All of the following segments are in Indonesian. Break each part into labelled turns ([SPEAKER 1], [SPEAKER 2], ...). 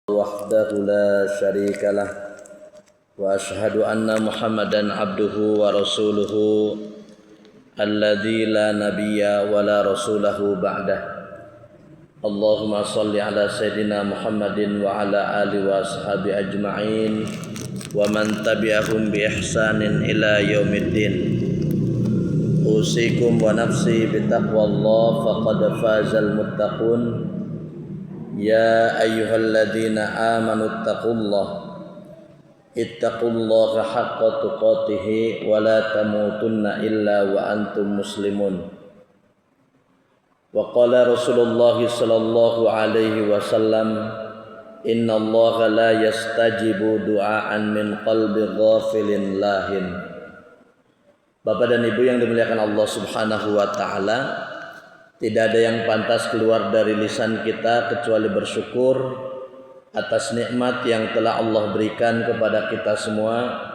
[SPEAKER 1] وحده لا شريك له وأشهد أن محمدا عبده ورسوله الذي لا نبي ولا رسوله بعده اللهم صل على سيدنا محمد وعلى آله وأصحابه أجمعين ومن تبعهم بإحسان إلى يوم الدين أوصيكم ونفسي بتقوى الله فقد فاز المتقون يا أيها الذين آمنوا اتقوا الله حق تقاته ولا تموتن إلا وأنتم مسلمون وقال رسول الله صلى الله عليه وسلم إن الله لا يستجيب دعاء من قلب غافل لاهٍ. Bapak dan Ibu yang dimuliakan Allah Subhanahu wa taala, tidak ada yang pantas keluar dari lisan kita kecuali bersyukur atas nikmat yang telah Allah berikan kepada kita semua.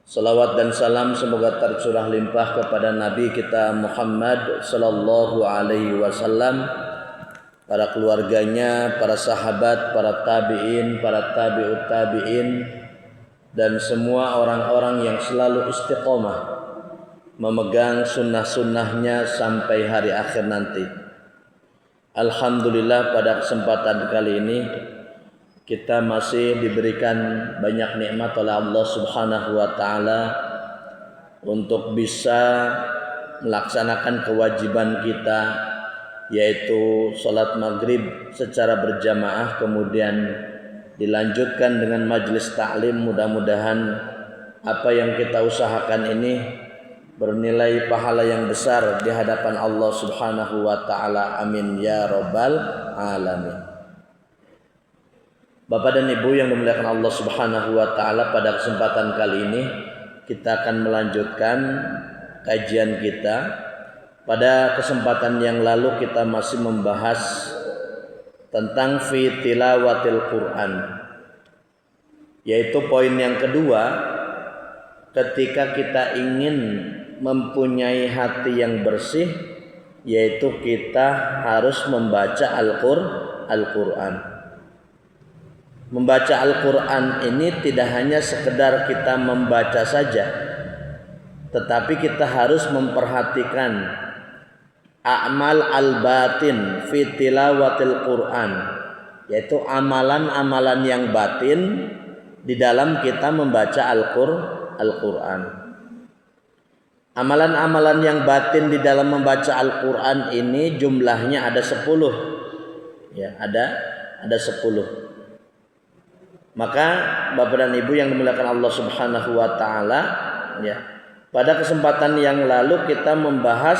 [SPEAKER 1] Salawat dan salam semoga tercurah limpah kepada Nabi kita Muhammad sallallahu alaihi wasallam, para keluarganya, para sahabat, para tabi'in, para tabi'ut tabi'in, dan semua orang-orang yang selalu istiqomah memegang sunnah-sunnahnya sampai hari akhir nanti. Alhamdulillah, pada kesempatan kali ini kita masih diberikan banyak nikmat oleh Allah Subhanahu wa taala untuk bisa melaksanakan kewajiban kita, yaitu salat maghrib secara berjamaah, kemudian dilanjutkan dengan majelis taklim. Mudah-mudahan apa yang kita usahakan ini bernilai pahala yang besar di hadapan Allah Subhanahu wa taala. Amin ya rabbal alamin. Bapak dan Ibu yang dimuliakan Allah Subhanahu wa taala, pada kesempatan kali ini kita akan melanjutkan kajian kita. Pada kesempatan yang lalu kita masih membahas tentang fi tilawatil Quran, yaitu poin yang kedua, ketika kita ingin mempunyai hati yang bersih, yaitu kita harus membaca Al-Quran. Membaca Al-Quran ini tidak hanya sekedar kita membaca saja, tetapi kita harus memperhatikan a'mal al-batin fi tilawatil Quran, yaitu amalan-amalan yang batin di dalam kita membaca Al-Quran. Amalan-amalan yang batin di dalam membaca Al-Quran ini jumlahnya ada 10. Ya, ada 10. Maka Bapak dan Ibu yang dimuliakan Allah Subhanahu wa taala, ya, pada kesempatan yang lalu kita membahas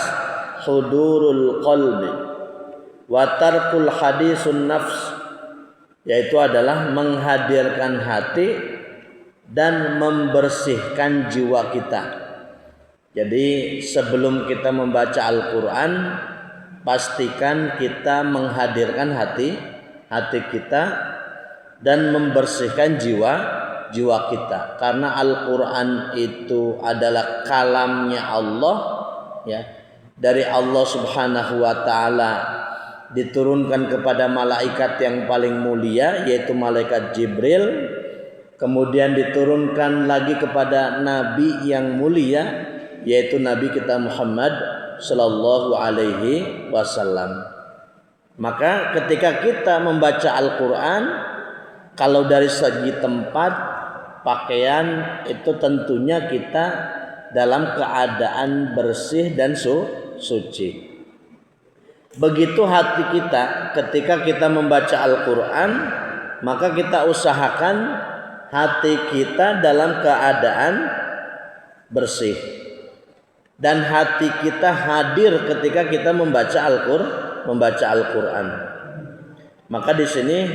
[SPEAKER 1] hudurul qalbi wa tarkul hadisun nafs, yaitu adalah menghadirkan hati dan membersihkan jiwa kita. Jadi sebelum kita membaca Al-Quran, pastikan kita menghadirkan hati kita dan membersihkan jiwa kita. Karena Al-Quran itu adalah kalamnya Allah, ya, dari Allah Subhanahu wa taala, diturunkan kepada malaikat yang paling mulia, yaitu malaikat Jibril. Kemudian diturunkan lagi kepada nabi yang mulia, yaitu Nabi kita Muhammad sallallahu alaihi wasallam. Maka ketika kita membaca Al-Quran, kalau dari segi tempat, pakaian, itu tentunya kita dalam keadaan bersih dan suci. Begitu hati kita ketika kita membaca Al-Quran, maka kita usahakan hati kita dalam keadaan bersih. Dan hati kita hadir ketika kita membaca Al-Quran. Maka di sini,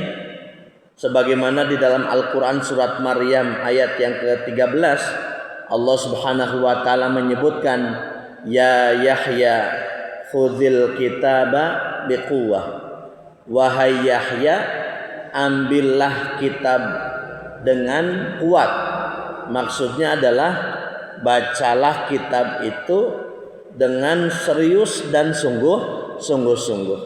[SPEAKER 1] sebagaimana di dalam Al-Quran surat Maryam ayat yang ke-13, Allah Subhanahu wa taala menyebutkan, ya Yahya khudhil kitaba biquwah, wahai Yahya, ambillah kitab dengan kuat. Maksudnya adalah bacalah kitab itu dengan serius dan sungguh-sungguh.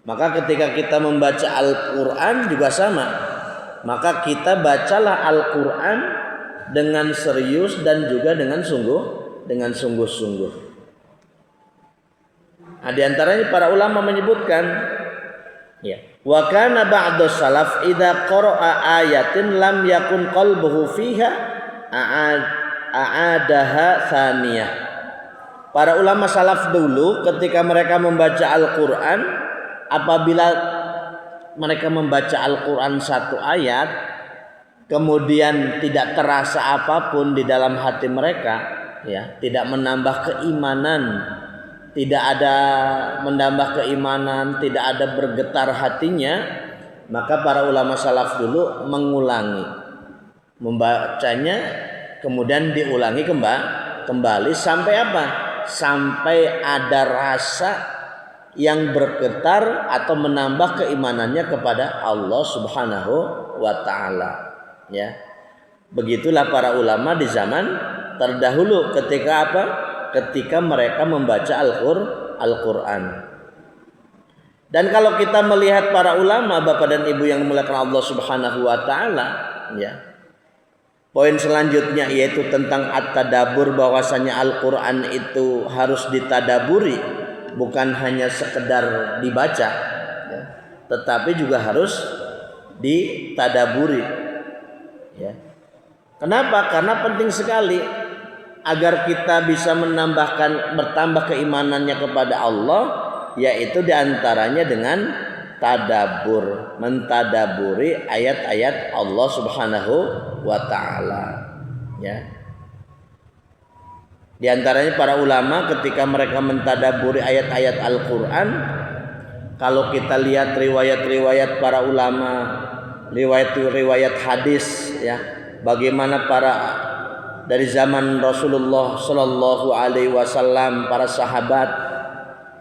[SPEAKER 1] Maka ketika kita membaca Al-Quran juga sama. maka kita bacalah Al-Quran dengan serius dan juga dengan sungguh-sungguh. Nah, di antaranya para ulama menyebutkan, ya, wa kana ba'du salaf idza qara'a ayatin lam yakun qalbuhu fiha a'adaha thaniyah. Para ulama salaf dulu ketika mereka membaca Al-Quran, apabila mereka membaca Al-Quran satu ayat kemudian tidak terasa apapun di dalam hati mereka, ya, tidak menambah keimanan, tidak ada menambah keimanan, tidak ada bergetar hatinya, maka para ulama salaf dulu mengulangi membacanya, kemudian diulangi kembali sampai apa? Sampai ada rasa yang bergetar atau menambah keimanannya kepada Allah Subhanahu wa taala, ya. Begitulah para ulama di zaman terdahulu ketika apa? Ketika mereka membaca Al-Quran. Dan kalau kita melihat para ulama, Bapak dan Ibu yang dimuliakan Allah Subhanahu wa taala, ya. Poin selanjutnya yaitu tentang at-tadabbur, bahwasanya Al-Quran itu harus ditadaburi, bukan hanya sekedar dibaca, ya, tetapi juga harus ditadaburi, ya. Kenapa? Karena penting sekali agar kita bisa bertambah keimanannya kepada Allah, yaitu diantaranya dengan tadabbur, mentadaburi ayat-ayat Allah Subhanahu wa taala, ya. Di antaranya para ulama ketika mereka mentadaburi ayat-ayat Al-Quran, kalau kita lihat riwayat-riwayat para ulama, riwayat-riwayat hadis, ya, bagaimana dari zaman Rasulullah Shallallahu Alaihi Wasallam, para sahabat,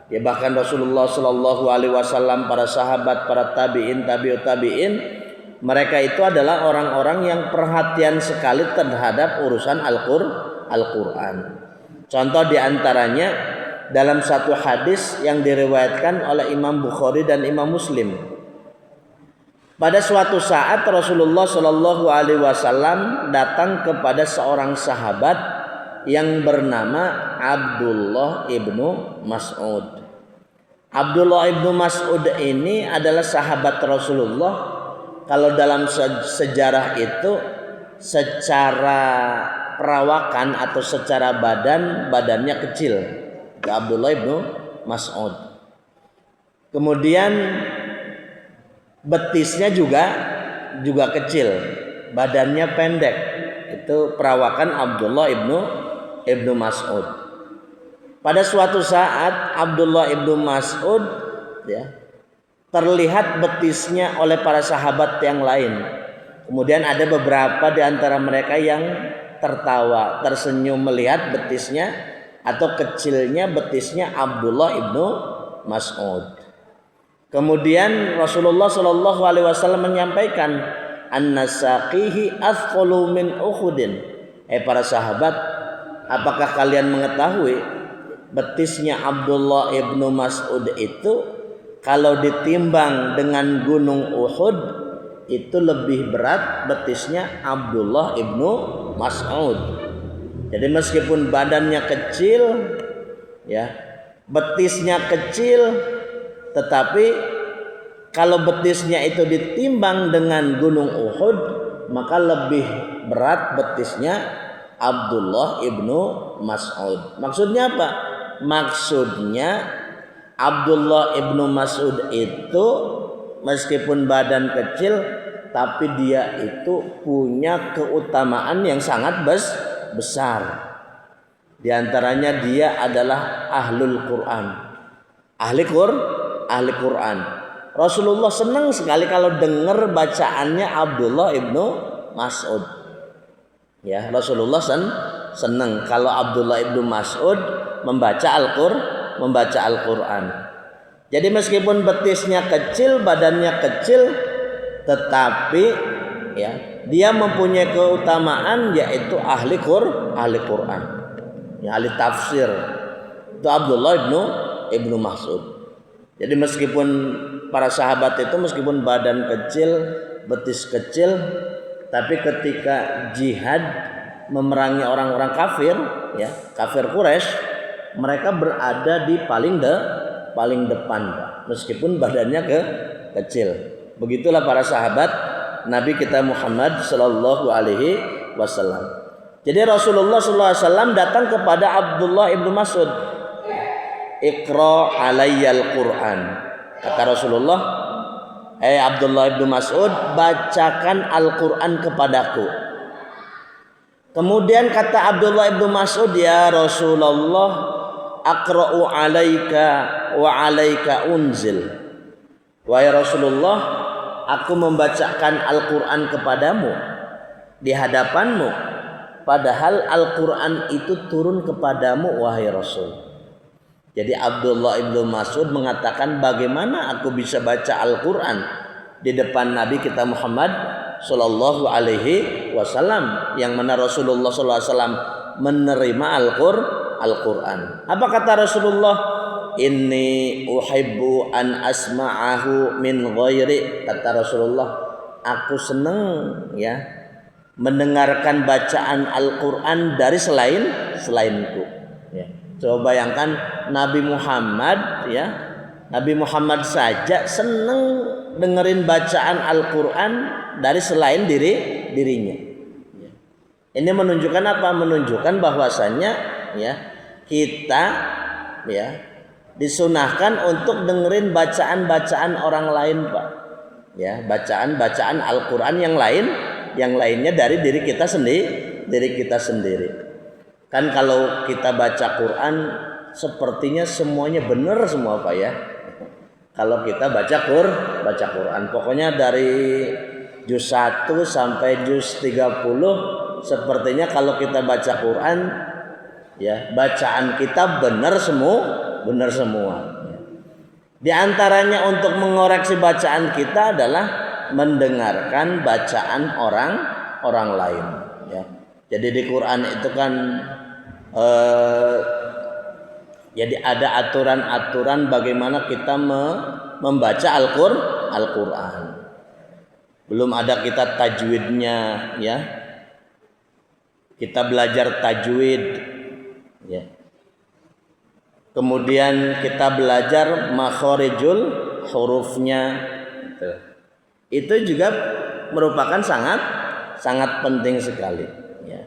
[SPEAKER 1] ya, bahkan Rasulullah Shallallahu Alaihi Wasallam, para sahabat, para tabiin, tabiut tabiin, mereka itu adalah orang-orang yang perhatian sekali terhadap urusan Al-Quran. Contoh diantaranya dalam satu hadis yang diriwayatkan oleh Imam Bukhari dan Imam Muslim. Pada suatu saat Rasulullah Shallallahu Alaihi Wasallam datang kepada seorang sahabat yang bernama Abdullah ibnu Mas'ud. Abdullah ibnu Mas'ud ini adalah sahabat Rasulullah. Kalau dalam sejarah itu secara perawakan atau secara badannya kecil, Abdullah ibnu Mas'ud. Kemudian betisnya juga kecil, badannya pendek. Itu perawakan Abdullah ibnu Mas'ud. Pada suatu saat Abdullah ibnu Mas'ud, ya, terlihat betisnya oleh para sahabat yang lain. Kemudian ada beberapa di antara mereka yang tertawa, tersenyum melihat betisnya atau kecilnya betisnya Abdullah ibnu Mas'ud. Kemudian Rasulullah Shallallahu Alaihi Wasallam menyampaikan, an-nasaqihi athqalu min Uhudin. Para sahabat, apakah kalian mengetahui betisnya Abdullah ibnu Mas'ud itu kalau ditimbang dengan gunung Uhud itu lebih berat betisnya Abdullah ibnu Mas'ud. Jadi meskipun badannya kecil, ya, betisnya kecil, tetapi kalau betisnya itu ditimbang dengan gunung Uhud, maka lebih berat betisnya Abdullah ibnu Mas'ud. Maksudnya apa? Maksudnya Abdullah ibnu Mas'ud itu meskipun badan kecil, tapi dia itu punya keutamaan yang sangat besar. Di antaranya dia adalah ahlul Quran, ahli Quran. Rasulullah senang sekali kalau dengar bacaannya Abdullah ibnu Mas'ud. Ya, Rasulullah senang kalau Abdullah ibnu Mas'ud membaca Al-Quran. Jadi meskipun betisnya kecil, badannya kecil, tetapi, ya, dia mempunyai keutamaan yaitu ahli Quran, ya, ahli tafsir. Itu Abdullah ibnu Mas'ud. Jadi meskipun para sahabat itu meskipun badan kecil, betis kecil, tapi ketika jihad memerangi orang-orang kafir, ya, kafir Quraisy, mereka berada di paling depan, Pak. Meskipun badannya kecil. Begitulah para sahabat Nabi kita Muhammad sallallahu alaihi wasallam. Jadi Rasulullah sallallahu alaihi wasallam datang kepada Abdullah ibnu Mas'ud. Iqra alayyal Qur'an. Kata Rasulullah, Abdullah ibnu Mas'ud, bacakan Al-Qur'an kepadaku. Kemudian kata Abdullah ibnu Mas'ud, ya Rasulullah, aqra'u alaika wa alaika unzil. Wahai Rasulullah, aku membacakan Al-Qur'an kepadamu di hadapanmu, padahal Al-Qur'an itu turun kepadamu wahai Rasul. Jadi Abdullah ibnu Mas'ud mengatakan, bagaimana aku bisa baca Al-Qur'an di depan Nabi kita Muhammad sallallahu alaihi wasallam, yang mana Rasulullah sallallahu alaihi wasallam menerima Al-Qur'an. Apa kata Rasulullah? Inni uhibbu an asma'ahu min ghairi. Kata Rasulullah, aku senang, ya, mendengarkan bacaan Al-Qur'an dari selainku. Ya. Coba bayangkan Nabi Muhammad, ya, Nabi Muhammad saja senang dengerin bacaan Al-Qur'an dari selain dirinya. Ya. Ini menunjukkan apa? Menunjukkan bahwasannya, ya, kita, ya, disunahkan untuk dengerin bacaan-bacaan orang lain, Pak. Ya, bacaan-bacaan Al-Qur'an yang lainnya dari diri kita sendiri. Kan kalau kita baca Quran sepertinya semuanya benar semua, Pak, ya. Kalau kita baca Quran, pokoknya dari juz 1 sampai juz 30 sepertinya kalau kita baca Quran, ya, bacaan kita benar semua. Di antaranya untuk mengoreksi bacaan kita adalah mendengarkan bacaan orang lain, ya. Jadi di Quran itu kan jadi ada aturan-aturan bagaimana kita membaca Al-Qur'an. Belum ada kita tajwidnya, ya. Kita belajar tajwid, ya. Kemudian kita belajar makhorijul hurufnya. Itu juga merupakan sangat penting sekali, ya.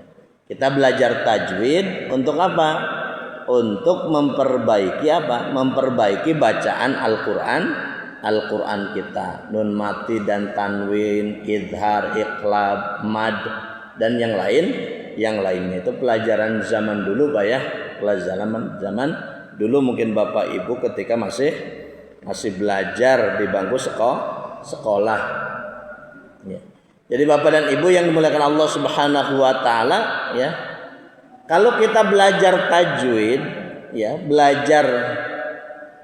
[SPEAKER 1] Kita belajar tajwid untuk apa? Untuk memperbaiki apa? Memperbaiki bacaan Al-Qur'an kita. Nun mati dan tanwin, idhar, iqlab, mad, dan yang lainnya. Itu pelajaran zaman dulu, Pak, ya. Pelajaran zaman dulu mungkin Bapak Ibu ketika masih belajar di bangku sekolah. Ya. Jadi Bapak dan Ibu yang dimuliakan Allah Subhanahu wa taala, ya. Kalau kita belajar tajwid, ya, belajar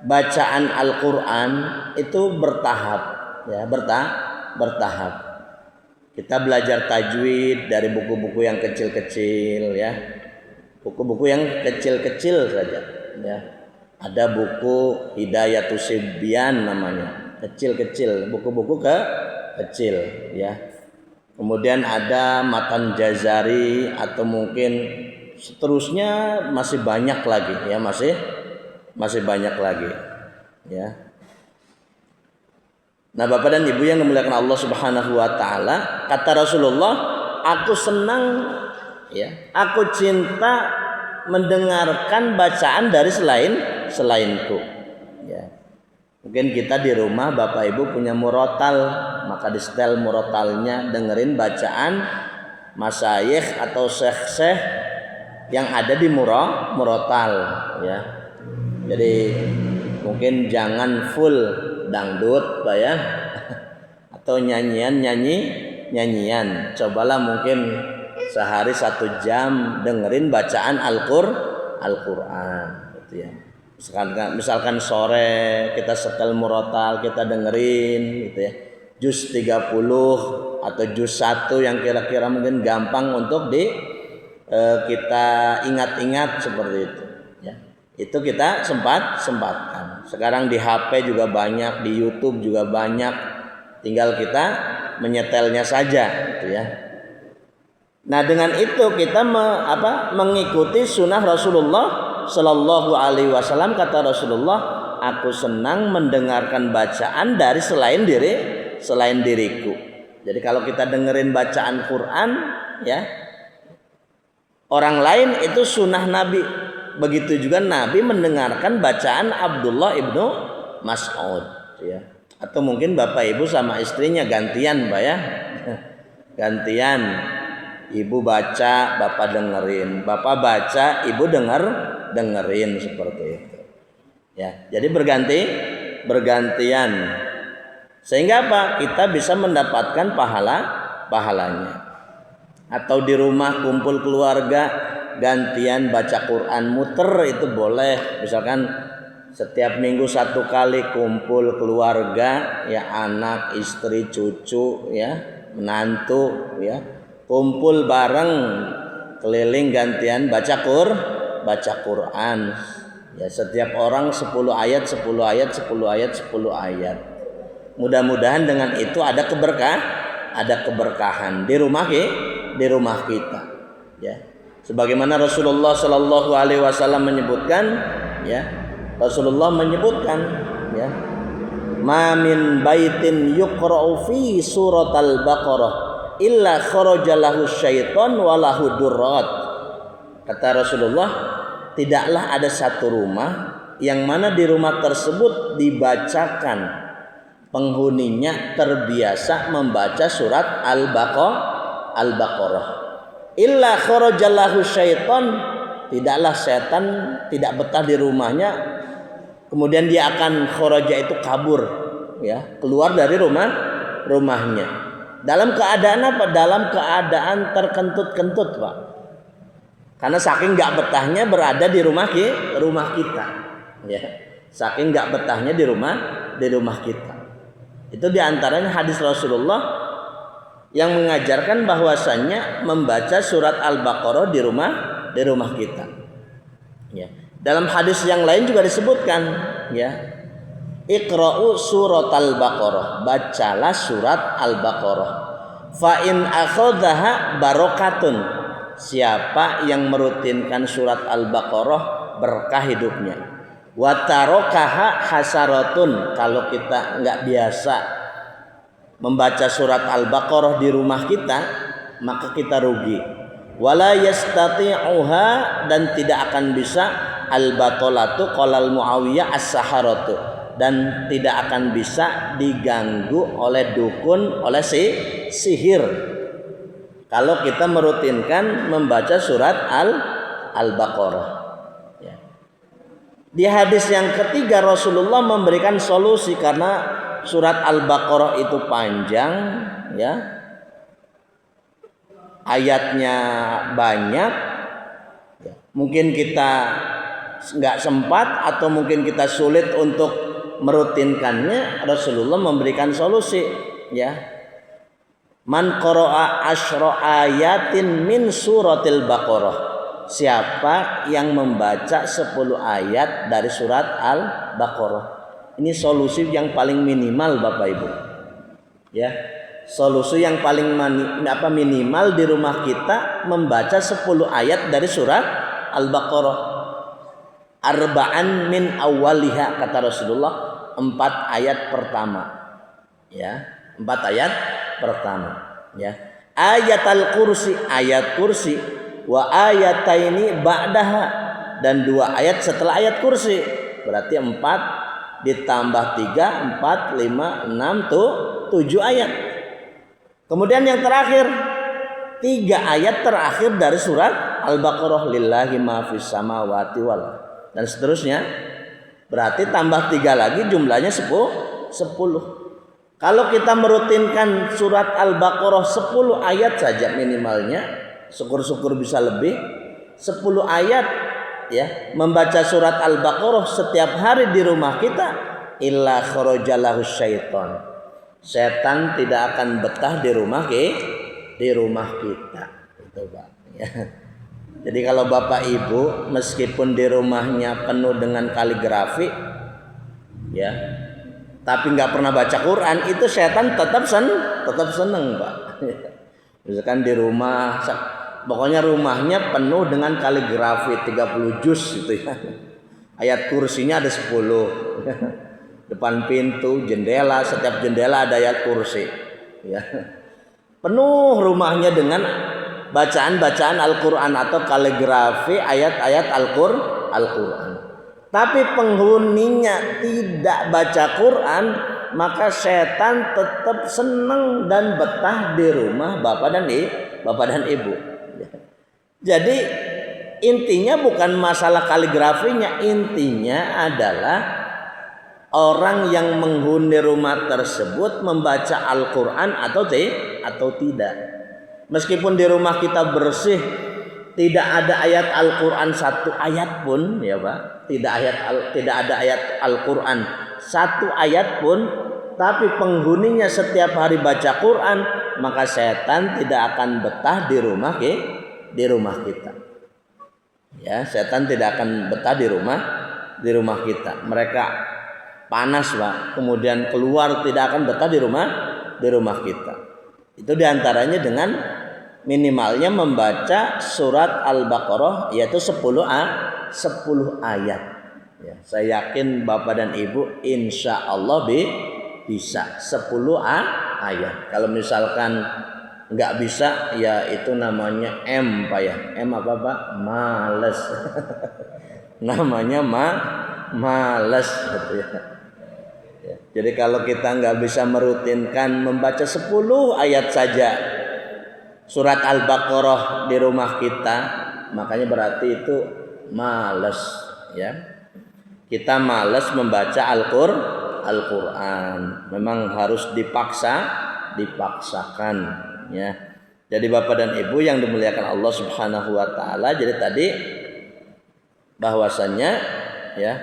[SPEAKER 1] bacaan Al-Qur'an itu bertahap, ya, bertahap. Kita belajar tajwid dari buku-buku yang kecil-kecil, ya. Buku-buku yang kecil-kecil saja, ya. Ada buku Hidayatus Sibyan namanya, kecil-kecil, buku-buku kecil, ya. Kemudian ada Matan Jazari atau mungkin seterusnya, masih banyak lagi, ya, masih banyak lagi, ya. Nah, Bapak dan Ibu yang dimuliakan Allah Subhanahu wa taala, kata Rasulullah, aku senang, ya, aku cinta mendengarkan bacaan dari selainku, ya. Mungkin kita di rumah Bapak Ibu punya murotal, maka di setel murotalnya dengerin bacaan masyayikh atau syekh-syekh yang ada di murotal, ya. Jadi mungkin jangan full dangdut, Pak, ya. Atau nyanyian. Cobalah mungkin sehari 1 jam dengerin bacaan Al-Qur'an, gitu, ya. Misalkan sore kita setel murotal, kita dengerin, gitu, ya. Juz 30 atau juz 1 yang kira-kira mungkin gampang untuk kita ingat-ingat seperti itu, ya. Itu kita sempatkan. Sekarang di HP juga banyak, di YouTube juga banyak. Tinggal kita menyetelnya saja gitu ya. Nah, dengan itu kita mengikuti sunnah Rasulullah Shallallahu Alaihi Wasallam. Kata Rasulullah, aku senang mendengarkan bacaan dari selain diriku. Jadi kalau kita dengerin bacaan Quran ya, orang lain itu sunnah Nabi. Begitu juga Nabi mendengarkan bacaan Abdullah ibnu Mas'ud ya. Atau mungkin bapak ibu sama istrinya gantian Pak ya. Gantian. Ibu baca, bapak dengerin. Bapak baca, ibu dengerin seperti itu. Ya, jadi bergantian. Sehingga apa? Kita bisa mendapatkan pahalanya. Atau di rumah kumpul keluarga, gantian baca Quran, muter itu boleh. Misalkan setiap minggu 1 kali kumpul keluarga, ya anak, istri, cucu, ya menantu, ya kumpul bareng keliling gantian baca Quran. Ya setiap orang 10 ayat. Mudah-mudahan dengan itu ada keberkahan di rumah kita. Ya. Sebagaimana Rasulullah Shallallahu Alaihi Wasallam menyebutkan, ya Rasulullah menyebutkan, ya ma min baitin yuqra'u fi suratal Baqarah illa kharaja lahu syaiton wa lahu durrat. Kata Rasulullah, tidaklah ada satu rumah yang mana di rumah tersebut dibacakan, penghuninya terbiasa membaca surat Al-Baqarah. Illa kharaja lahu syaiton, tidaklah setan tidak betah di rumahnya, kemudian dia akan kharaja itu kabur, ya keluar dari rumahnya. Dalam keadaan apa? Dalam keadaan terkentut-kentut Pak. Karena saking gak betahnya berada di rumah kita. Ya. Saking gak betahnya di rumah kita. Itu diantaranya hadis Rasulullah yang mengajarkan bahwasannya membaca surat Al-Baqarah di rumah kita. Ya. Dalam hadis yang lain juga disebutkan, ya. Iqra'u surat Al-Baqarah, bacalah surat Al-Baqarah. Fa in akhadhaha barokatun, siapa yang merutinkan surat Al-Baqarah berkah hidupnya. Wa tarokaha hasaratun, kalau kita enggak biasa membaca surat Al-Baqarah di rumah kita, maka kita rugi. Wala yastati'uha, dan tidak akan bisa al-batolatu qalal Muawiyah as-saharatu, dan tidak akan bisa diganggu oleh dukun, oleh sihir kalau kita merutinkan membaca surat Al-Baqarah. Ya. Di hadis yang ketiga Rasulullah memberikan solusi, karena surat Al-Baqarah itu panjang, ya ayatnya banyak, ya. Mungkin kita nggak sempat atau mungkin kita sulit untuk merutinkannya. Rasulullah memberikan solusi, ya man qara'a asyra ayatin min suratil Baqarah, siapa yang membaca 10 ayat dari surat Al-Baqarah. Ini solusi yang paling minimal Bapak Ibu, ya solusi yang paling minimal di rumah kita membaca 10 ayat dari surat Al-Baqarah. Arba'an min awwaliha, kata Rasulullah, 4 ayat pertama, ya 4 ayat pertama, ya ayat al-kursi, ayat kursi, wa ayataini ba'daha, dan 2 ayat setelah ayat kursi, berarti 4 ditambah 3, 4, 5, 6, 7 ayat. Kemudian yang terakhir 3 ayat terakhir dari surat Al-Baqarah, lillahi ma fis samawati wal, dan seterusnya. Berarti tambah 3 lagi jumlahnya 10. Kalau kita merutinkan surat Al-Baqarah 10 ayat saja minimalnya, syukur-syukur bisa lebih 10 ayat, ya membaca surat Al-Baqarah setiap hari di rumah kita, illa kharajalahu syaiton, setan tidak akan betah di rumah kita. Itu Pak, ya. Jadi kalau Bapak Ibu meskipun di rumahnya penuh dengan kaligrafi, ya tapi nggak pernah baca Quran, itu setan tetap seneng Pak. Misalkan di rumah, pokoknya rumahnya penuh dengan kaligrafi 30 juz gitu ya. Ayat kursinya ada 10. Depan pintu, jendela, setiap jendela ada ayat kursi. Ya. Penuh rumahnya dengan bacaan-bacaan Al-Quran atau kaligrafi ayat-ayat Al-Quran. Tapi penghuninya tidak baca Quran, maka setan tetap senang dan betah di rumah bapak dan ibu. Jadi intinya bukan masalah kaligrafinya, intinya adalah orang yang menghuni rumah tersebut membaca Al-Quran atau tidak. Meskipun di rumah kita bersih, tidak ada ayat Al-Quran satu ayat pun, ya Pak, tidak ada ayat Al-Quran satu ayat pun, tapi penghuninya setiap hari baca Quran, maka setan tidak akan betah di rumah kita. Ya, setan tidak akan betah di rumah kita. Mereka panas Pak, kemudian keluar, tidak akan betah di rumah kita. Itu diantaranya dengan minimalnya membaca surat Al-Baqarah, yaitu 10 ayat. Ya, saya yakin Bapak dan Ibu insya Allah bisa 10 ayat. Kalau misalkan nggak bisa, ya itu namanya M Pak ya. M apa Pak? Males. Namanya males gitu ya. Jadi kalau kita nggak bisa merutinkan membaca 10 ayat saja surat Al-Baqarah di rumah kita, makanya berarti itu malas ya. Kita malas membaca Al-Quran. Memang harus dipaksakan ya. Jadi Bapak dan Ibu yang dimuliakan Allah Subhanahu wa taala, jadi tadi bahwasannya ya,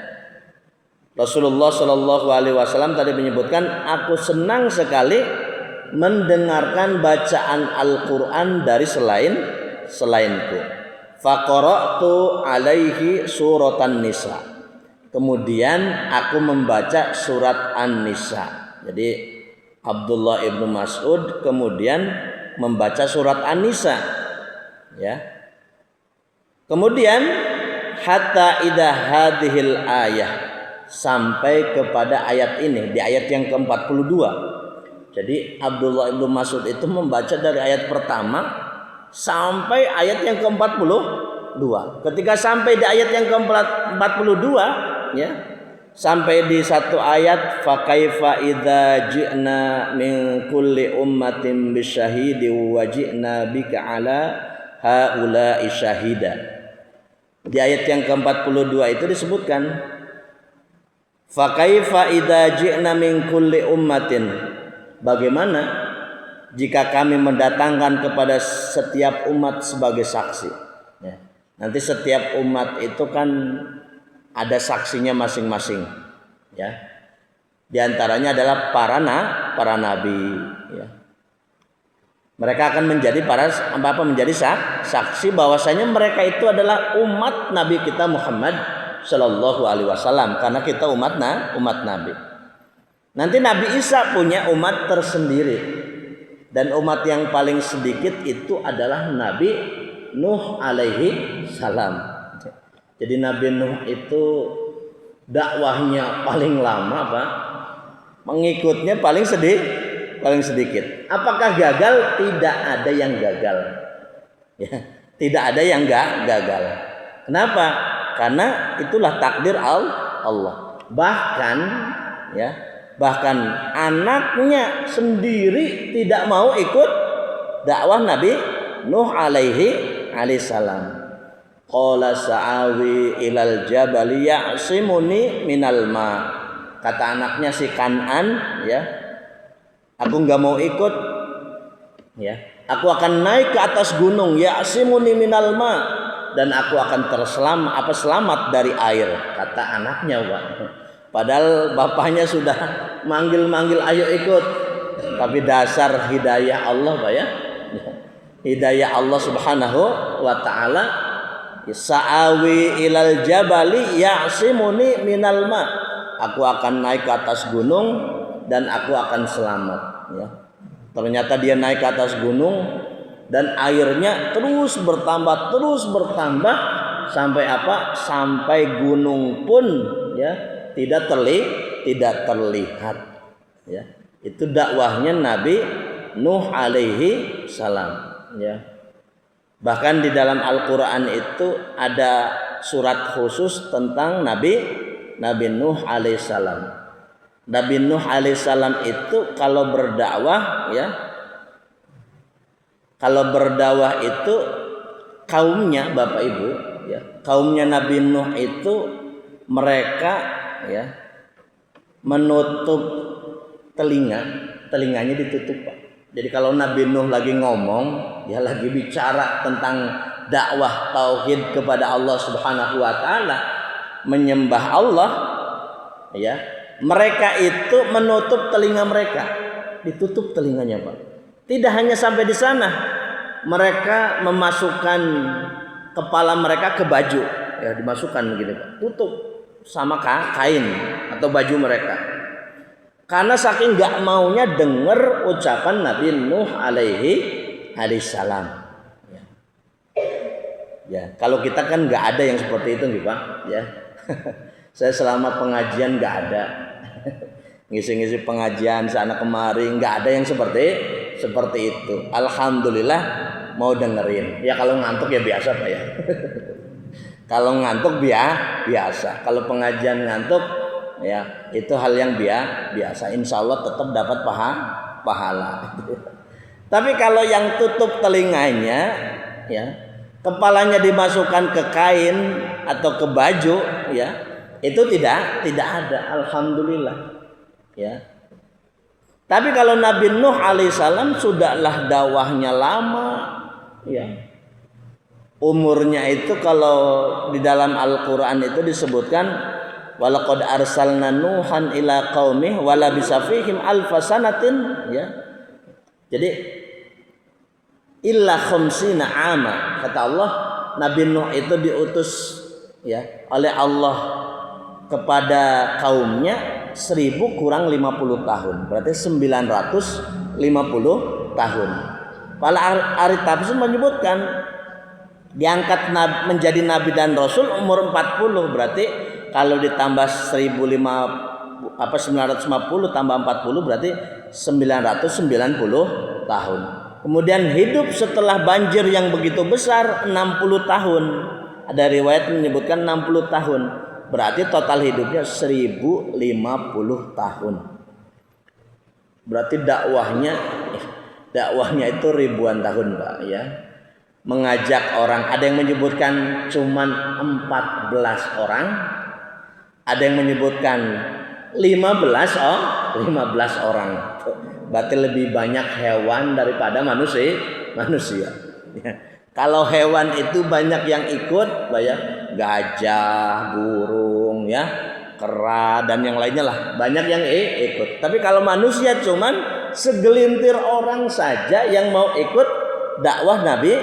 [SPEAKER 1] Rasulullah Shallallahu alaihi wasallam tadi menyebutkan, aku senang sekali mendengarkan bacaan Al-Quran dari selainku. Faqara'tu alaihi suratan Nisa. Kemudian aku membaca surat An-Nisa. Jadi Abdullah ibnu Mas'ud kemudian membaca surat An-Nisa. Ya. Kemudian hatta idza hadhil ayah, sampai kepada ayat ini, di ayat yang ke-42. Jadi Abdullah ibnu Mas'ud itu membaca dari ayat pertama sampai ayat yang ke-42. Ketika sampai di ayat yang ke-42 ya, sampai di satu ayat, fa kaifa idza ji'na min kulli ummatin bisyahidi wa ji'na bika ala haula'i syahida. Di ayat yang ke-42 itu disebutkan, fa kaifa idza ji'na min kulli ummatin, bagaimana jika kami mendatangkan kepada setiap umat sebagai saksi ya. Nanti setiap umat itu kan ada saksinya masing-masing ya. Di antaranya adalah para nabi ya. Mereka akan menjadi menjadi saksi bahwasanya mereka itu adalah umat Nabi kita Muhammad Shallallahu alaihi wasallam, karena kita umat Nabi. Nanti Nabi Isa punya umat tersendiri, dan umat yang paling sedikit itu adalah Nabi Nuh alaihi salam. Jadi Nabi Nuh itu dakwahnya paling lama Pak, mengikutnya paling sedikit. Apakah gagal? Tidak ada yang gagal ya, tidak ada yang gagal. Kenapa? Karena itulah takdir Allah. Bahkan anaknya sendiri tidak mau ikut dakwah Nabi Nuh alaihi salam. Qala sa'awi ilal jabali ya'simuni minal ma. Kata anaknya si Kan'an ya, aku enggak mau ikut ya. Aku akan naik ke atas gunung, ya'simuni minal ma, dan aku akan selamat dari air, kata anaknya Pak. Padahal bapaknya sudah manggil-manggil ayo ikut. Tapi dasar hidayah Allah Pak ya. Hidayah Allah Subhanahu wa taala. Sa'awi ilal jabali ya'simuni minal ma. aku akan naik ke atas gunung dan aku akan selamat, ya. Ternyata dia naik ke atas gunung dan airnya terus bertambah sampai apa? Sampai gunung pun ya tidak terlihat, ya. Itu dakwahnya Nabi Nuh alaihi salam, ya. Bahkan di dalam Al-Qur'an itu ada surat khusus tentang Nabi Nuh alaihi salam. Nabi Nuh alaihissalam itu kalau berdakwah, ya, kalau berdakwah itu kaumnya, Bapak Ibu, ya, kaumnya Nabi Nuh itu mereka, ya, menutup telinganya ditutup, Pak. Jadi kalau Nabi Nuh lagi ngomong, dia lagi bicara tentang dakwah tauhid kepada Allah Subhanahu wa taala, menyembah Allah, ya. Mereka itu menutup telinga mereka, ditutup telinganya, Pak. Tidak hanya sampai di sana, mereka memasukkan kepala mereka ke baju, ya, dimasukkan begitu, Pak. Tutup sama kain atau baju mereka. Karena saking nggak maunya dengar ucapan Nabi Nuh alaihi salam. Ya. Ya, kalau kita kan nggak ada yang seperti itu, nih, Pak. Ya, saya selama pengajian nggak ada. Ngisi-ngisi pengajian sana kemari nggak ada yang seperti itu. Alhamdulillah mau dengerin. Ya kalau ngantuk ya biasa, Pak, ya. Kalau ngantuk biasa. Kalau pengajian ngantuk ya itu hal yang biasa. Insya Allah tetap dapat pahala. Tapi kalau yang tutup telinganya, ya, kepalanya dimasukkan ke kain atau ke baju, ya, itu tidak ada, alhamdulillah, ya. Tapi kalau Nabi Nuh alaihissalam sudahlah dakwahnya lama, ya. Umurnya itu kalau di dalam Al-Qur'an itu disebutkan walaqad arsalna nuhan ila qaumih wala bisafihim alfasanatin, ya. Jadi illa khamsina ama, kata Allah, Nabi Nuh itu diutus, ya, oleh Allah kepada kaumnya 1000 kurang 50 tahun, berarti 950 tahun. Para ahli tafsir menyebutkan diangkat menjadi nabi dan rasul umur 40, berarti kalau ditambah 950 tambah 40 berarti 990 tahun. Kemudian hidup setelah banjir yang begitu besar 60 tahun. Ada riwayat menyebutkan 60 tahun. Berarti total hidupnya 1050 tahun. Berarti dakwahnya itu ribuan tahun, Pak, ya. Mengajak orang, ada yang menyebutkan cuman 14 orang, ada yang menyebutkan 15 orang. Berarti lebih banyak hewan daripada manusia. Ya. Kalau hewan itu banyak yang ikut, banyak gajah, burung, ya, kera dan yang lainnya lah, banyak yang ikut. Tapi kalau manusia cuman segelintir orang saja yang mau ikut dakwah Nabi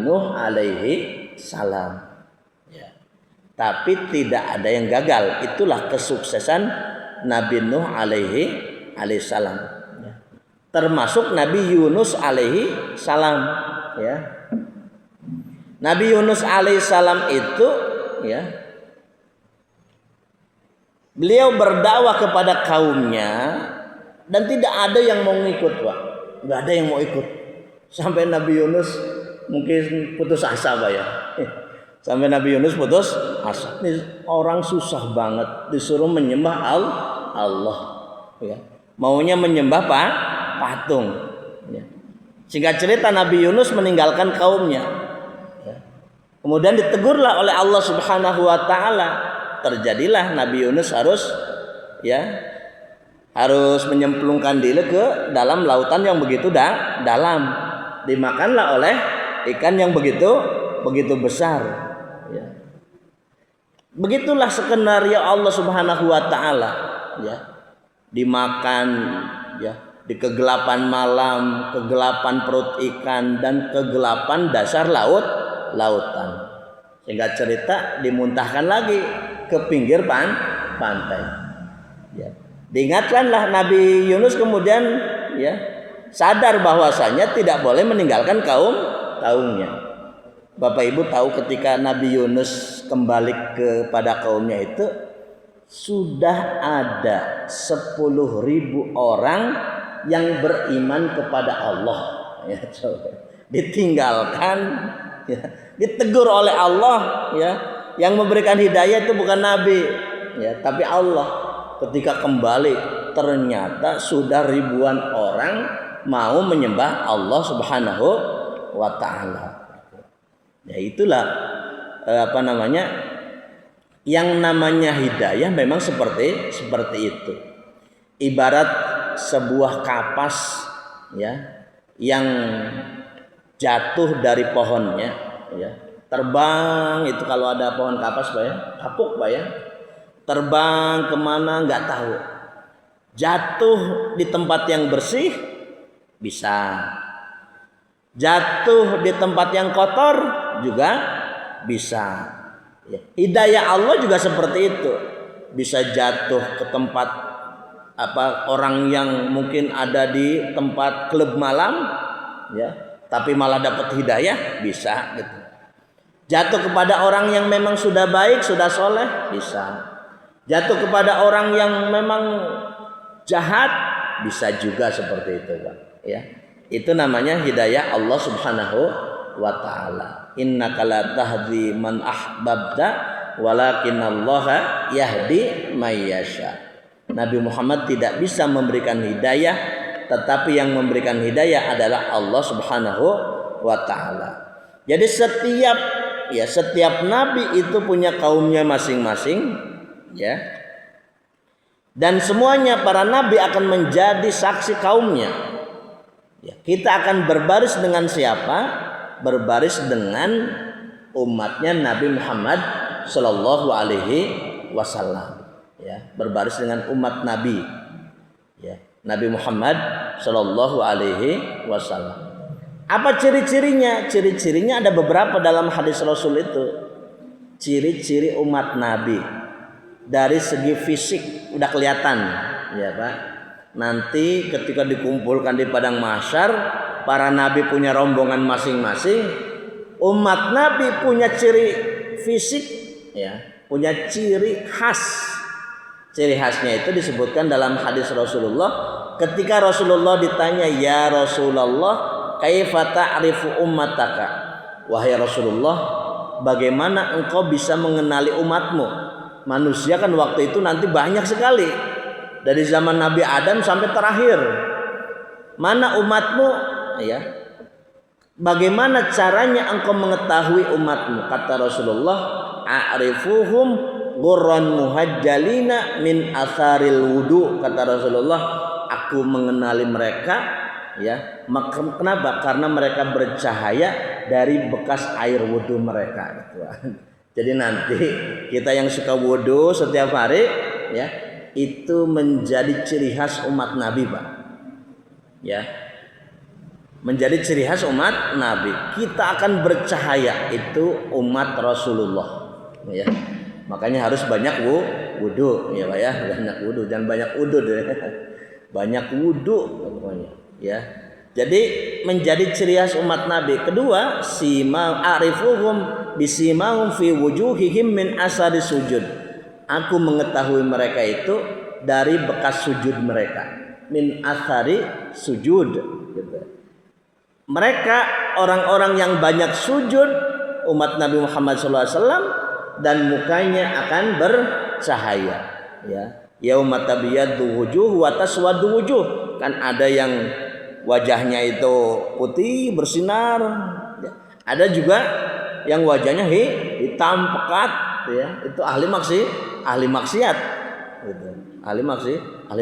[SPEAKER 1] Nuh alaihi salam. Ya. Tapi tidak ada yang gagal. Itulah kesuksesan Nabi Nuh alaihi salam. Ya. Termasuk Nabi Yunus alaihi salam, ya. Nabi Yunus alaihissalam itu, ya, beliau berdakwah kepada kaumnya dan tidak ada yang mau ngikut, Pak. Nggak ada yang mau ikut. Sampai Nabi Yunus mungkin putus asa, Pak, ya. Sampai Nabi Yunus putus asa. Ini orang susah banget disuruh menyembah Allah, ya. Maunya menyembah patung, ya. Singkat cerita Nabi Yunus meninggalkan kaumnya. Kemudian ditegurlah oleh Allah Subhanahu wa taala. Terjadilah Nabi Yunus harus menyemplungkan diri ke dalam lautan yang begitu dalam. Dimakanlah oleh ikan yang begitu besar, ya. Begitulah skenario Allah Subhanahu wa taala, ya. Dimakan, ya, di kegelapan malam, kegelapan perut ikan dan kegelapan dasar lautan. Sehingga cerita dimuntahkan lagi ke pinggir pantai. Diingatkanlah Nabi Yunus kemudian ya sadar bahwasanya tidak boleh meninggalkan kaumnya. Bapak Ibu tahu ketika Nabi Yunus kembali kepada kaumnya itu sudah ada 10.000 orang yang beriman kepada Allah. Ya, coba. Ditinggalkan, ya, ditegur oleh Allah, ya, yang memberikan hidayah itu bukan Nabi, ya, tapi Allah. Ketika kembali ternyata sudah ribuan orang mau menyembah Allah Subhanahu wa Ta'ala. Ya itulah yang namanya hidayah memang seperti itu. Ibarat sebuah kapas, ya, yang jatuh dari pohonnya, ya, terbang itu kalau ada pohon kapas, Pak ya, kapuk, Pak ya, terbang kemana nggak tahu, jatuh di tempat yang bersih bisa, jatuh di tempat yang kotor juga bisa. Ya. Hidayah Allah juga seperti itu, bisa jatuh ke tempat orang yang mungkin ada di tempat klub malam, ya, tapi malah dapat hidayah, bisa gitu. Jatuh kepada orang yang memang sudah baik, sudah soleh, bisa. Jatuh kepada orang yang memang jahat, bisa juga seperti itu, Pak. Ya, itu namanya hidayah Allah Subhanahu wa Ta'ala. Innaka la tahdi man ahbabta, walakinallaha yahdi may yasha. Nabi Muhammad tidak bisa memberikan hidayah, tetapi yang memberikan hidayah adalah Allah Subhanahu wa Ta'ala. Jadi setiap nabi itu punya kaumnya masing-masing, ya. Dan semuanya para nabi akan menjadi saksi kaumnya. Ya, kita akan berbaris dengan siapa? Berbaris dengan umatnya Nabi Muhammad Sallallahu Alaihi Wasallam. Ya, berbaris dengan umat Nabi. Ya, Nabi Muhammad Sallallahu Alaihi Wasallam. Apa ciri-cirinya? Ciri-cirinya ada beberapa dalam hadis Rasul itu. Ciri-ciri umat Nabi. Dari segi fisik udah kelihatan, ya Pak. Nanti ketika dikumpulkan di padang mahsyar, para nabi punya rombongan masing-masing. Umat Nabi punya ciri fisik, ya, punya ciri khas. Ciri khasnya itu disebutkan dalam hadis Rasulullah. Ketika Rasulullah ditanya, ya Rasulullah, kaifa ta'rifu ummataka? Wahai Rasulullah, bagaimana engkau bisa mengenali umatmu? Manusia kan waktu itu nanti banyak sekali, dari zaman Nabi Adam sampai terakhir. Mana umatmu, ya? Bagaimana caranya engkau mengetahui umatmu? Kata Rasulullah, a'rifuhum ghurran muhajjalina min atharil wudu. Kata Rasulullah, aku mengenali mereka, ya. Kenapa? Karena mereka bercahaya dari bekas air wudu mereka, gitu. Jadi nanti kita yang suka wudu setiap hari, ya, itu menjadi ciri khas umat Nabi, Pak. Ya, menjadi ciri khas umat Nabi. Kita akan bercahaya, itu umat Rasulullah. Ya, makanya harus banyak wudu, ya Pak ya, banyak wudu, jangan banyak udud, ya. Banyak wudu, pokoknya. Ya. Jadi menjadi ciri khas umat Nabi. Kedua, sima arifuhum bisimahum fi wujuhihim min asari sujud. Aku mengetahui mereka itu dari bekas sujud mereka. Min asari sujud, gitu. Mereka orang-orang yang banyak sujud, umat Nabi Muhammad SAW, dan mukanya akan bercahaya, ya. Yauma tabyaddu wujuh wa taswaddu wujuh. Kan ada yang wajahnya itu putih bersinar, ya. Ada juga yang wajahnya hitam pekat, ya. Itu ahli maksiat, gitu. Ahli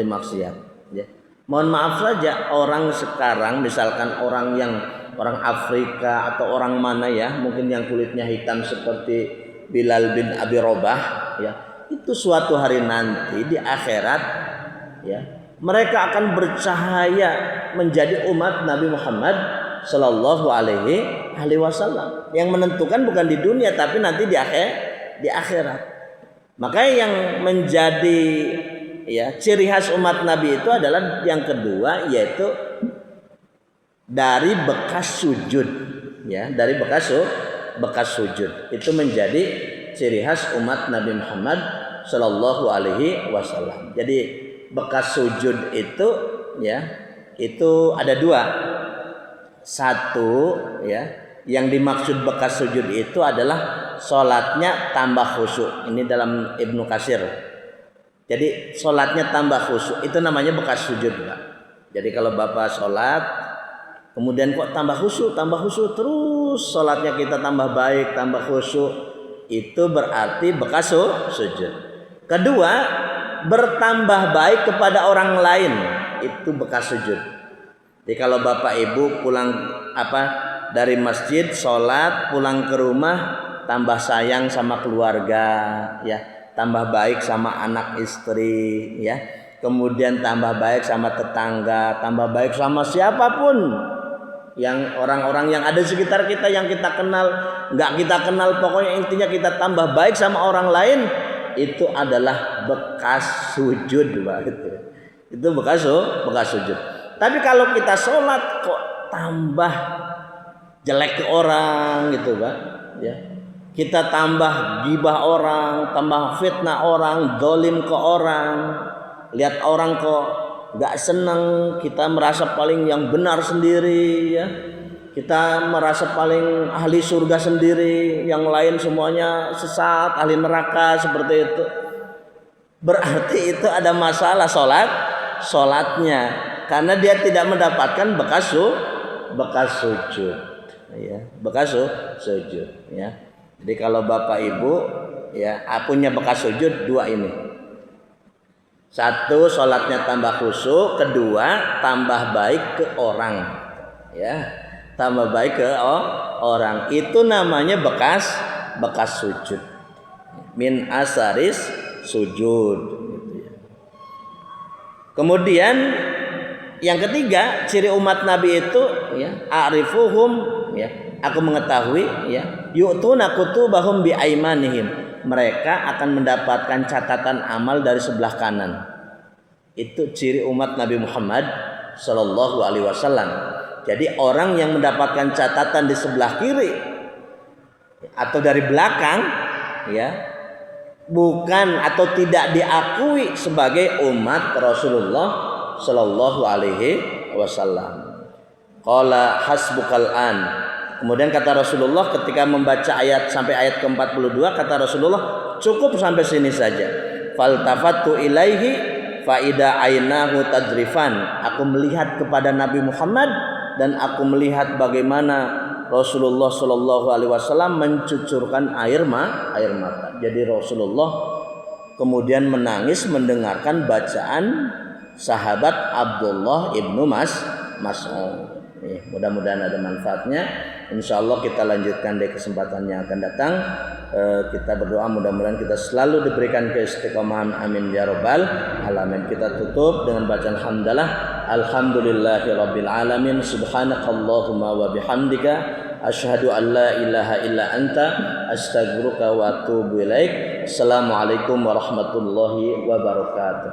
[SPEAKER 1] maksiat, ya. Mohon maaf saja orang sekarang, misalkan orang Afrika atau orang mana, ya, mungkin yang kulitnya hitam seperti Bilal bin Abi Robah, ya, itu suatu hari nanti di akhirat, ya, mereka akan bercahaya menjadi umat Nabi Muhammad Sallallahu Alaihi Wasallam. Yang menentukan bukan di dunia, tapi nanti di akhirat. Maka yang menjadi ya, ciri khas umat Nabi itu adalah yang kedua, yaitu dari bekas sujud, ya, dari bekas sujud. Itu menjadi ciri khas umat Nabi Muhammad Shallallahu Alaihi Wasallam. Jadi bekas sujud itu, ya, itu ada dua. Satu, ya, yang dimaksud bekas sujud itu adalah sholatnya tambah khusyuk. Ini dalam Ibnu Katsir. Jadi sholatnya tambah khusyuk, itu namanya bekas sujud, Pak. Jadi kalau Bapak sholat, kemudian kok tambah khusyuk terus, sholatnya kita tambah baik, tambah khusyuk, itu berarti bekas sujud. Kedua, bertambah baik kepada orang lain, itu bekas sujud. Jadi kalau Bapak Ibu pulang dari masjid, sholat, pulang ke rumah, tambah sayang sama keluarga, ya, tambah baik sama anak istri, ya, kemudian tambah baik sama tetangga, tambah baik sama siapapun, yang orang-orang yang ada di sekitar kita, yang kita kenal, nggak kita kenal, pokoknya intinya kita tambah baik sama orang lain, itu adalah bekas sujud, Pak. Itu bekas sujud. Tapi kalau kita sholat kok tambah jelek ke orang, gitu, Pak, ya, kita tambah gibah orang, tambah fitnah orang, dolim ke orang, lihat orang kok nggak senang, kita merasa paling yang benar sendiri, ya, kita merasa paling ahli surga sendiri, yang lain semuanya sesat, ahli neraka, seperti itu. Berarti itu ada masalah sholatnya, karena dia tidak mendapatkan bekas sujud, ya, bekas sujud, ya. Jadi kalau Bapak Ibu, ya, punya bekas sujud dua ini. Satu, sholatnya tambah khusyuk. Kedua, tambah baik ke orang, ya, tambah baik ke orang. Itu namanya bekas sujud. Min asaris sujud. Kemudian yang ketiga, ciri umat Nabi itu, ya, a'rifuhum, ya, aku mengetahui, ya, yu'tuna kutubahum bi aimanihim. Mereka akan mendapatkan catatan amal dari sebelah kanan. Itu ciri umat Nabi Muhammad Sallallahu Alaihi Wasallam. Jadi orang yang mendapatkan catatan di sebelah kiri atau dari belakang, ya, bukan atau tidak diakui sebagai umat Rasulullah Sallallahu Alaihi Wasallam. Qala hasbukal an. Kemudian kata Rasulullah ketika membaca ayat sampai ayat ke-42, kata Rasulullah, cukup sampai sini saja. Faltafattu ilaihi faida ainahu tadrifan. Aku melihat kepada Nabi Muhammad dan aku melihat bagaimana Rasulullah Shallallahu Alaihi Wasallam mencucurkan air mata. Jadi Rasulullah kemudian menangis mendengarkan bacaan sahabat Abdullah ibnu Mas'ud. Mudah-mudahan ada manfaatnya. Insya Allah kita lanjutkan di kesempatan yang akan datang. Kita berdoa mudah-mudahan kita selalu diberikan keistiqomahan, amin ya rabbal alamin. Kita tutup dengan bacaan hamdalah. Alhamdulillahirabbil alamin. Subhanakallahumma wa bihamdika asyhadu an la ilaha illa anta astaghfiruka wa atubu ilaik. Assalamualaikum warahmatullahi wabarakatuh.